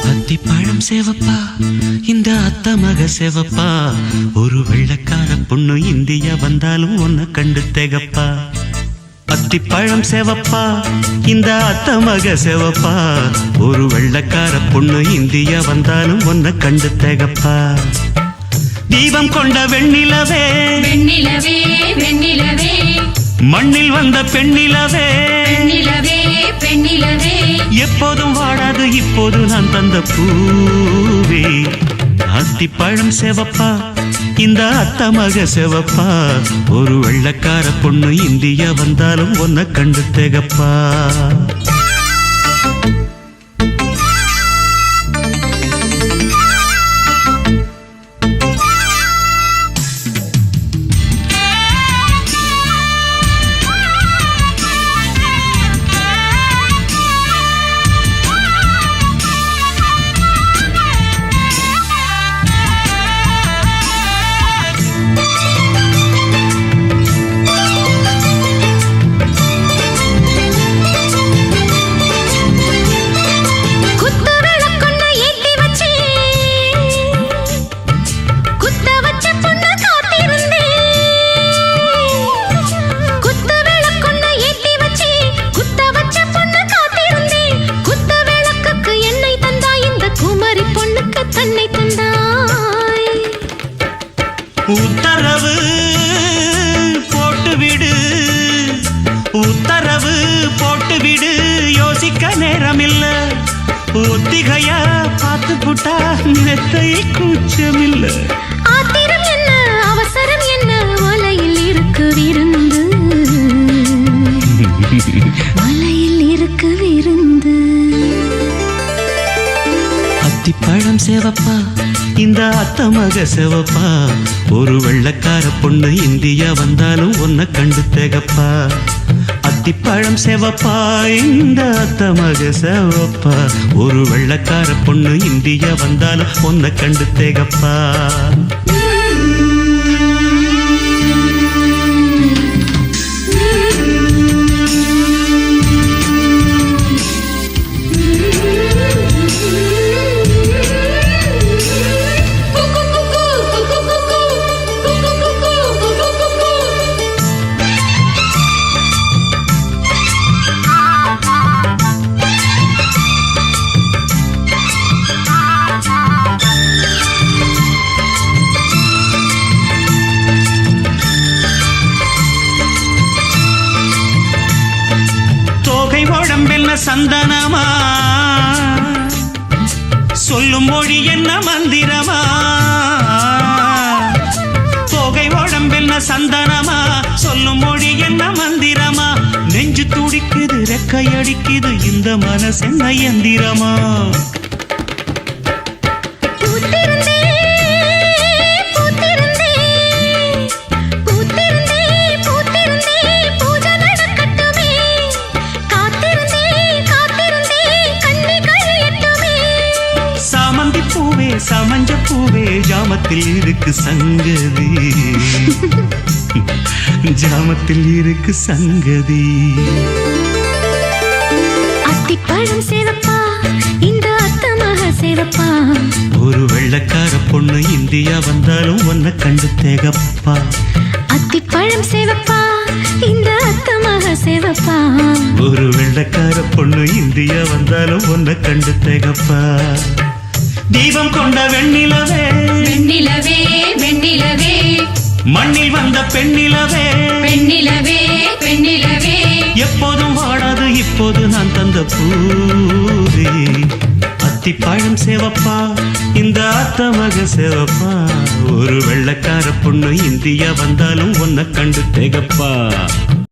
அத்திப்பழம் சேவப்பா இந்த அத்த மக சேவப்பா ஒரு வெள்ளக்கார பொண்ணு இந்தியா வந்தாலும் உன்னை கண்டு திகப்பா அத்திப்பழம் சேவப்பா இந்த அத்த மக சேவப்பா ஒரு வெள்ளக்கார பொண்ணு இந்தியா வந்தாலும் உன்னை கண்டு திகப்பா தீபம் கொண்ட வெண்ணிலவே வெண்ணிலவே வெண்ணிலவே மண்ணில் வந்த பெண்ணிலவே பெண்ணிலவே பெண்ணிலவே எப்போதும் வாடாது இப்போது நான் தந்த பூவே அத்திப்பழம் சேவப்பா இந்த அத்த மக சேவப்பா ஒரு வெள்ளக்கார பொண்ணு இந்தியா வந்தாலும் உன்னை கண்டு திகப்பா உத்தரவு போட்டுவிடு உத்தரவு போட்டுவிடு யோசிக்க நேரமில்ல ஒத்திகையா பார்த்து புட்டா மெத்தை கூச்சமில்ல ஆத்திரம் என்ன அவசரம் என்ன மலையில் இருக்கு விருந்து மலையில் இருக்கு விருந்து அத்திப்பழம் சேவப்பா இந்த அத்த மக சேவப்பா ஒரு வெள்ளக்கார பொண்ணு இந்தியா வந்தாலும் உன்னை கண்டு திகப்பா அத்திப்பழம் சேவப்பா இந்த அத்த மக சேவப்பா ஒரு வெள்ளக்கார பொண்ணு இந்தியா வந்தாலும் உன்னை கண்டு திகப்பா சந்தனமா சொல்லும் மொழி என்ன மந்திரமா தோகை உடம்பென்ன சந்தனமா சொல்லும் மொழி என்ன மந்திரமா நெஞ்சு துடிக்குது ரெக்கை அடிக்குது இந்த மனசு என்ன எந்திரமா சமஞ்ச பூவே ஜாமத்தில் இருக்கு சங்கதி ஜாமத்தில் இருக்கு சங்கதி அத்திப்பழம் சேவப்பா இந்த அத்த மக சேவப்பா ஒரு வெள்ளக்கார பொண்ணு இந்தியா வந்தாலும் உன்னை கண்டு திகப்பா அத்திப்பழம் சேவப்பா இந்த அத்த மக சேவப்பா ஒரு வெள்ளக்கார பொண்ணு இந்தியா வந்தாலும் உன்னை கண்டு திகப்பா தீபம் கொண்ட வெண்ணிலவே வெண்ணிலவே வெண்ணிலவே மண்ணில் வந்த பெண்ணிலவே பெண்ணிலவே பெண்ணிலவே எப்போதும் வாடாது இப்போது நான் தந்த பூவே அத்திப்பழம் சேவப்பா இந்த அத்த மக சேவப்பா ஒரு வெள்ளக்கார பொண்ணு இந்தியா வந்தாலும் உன்னை கண்டு திகப்பா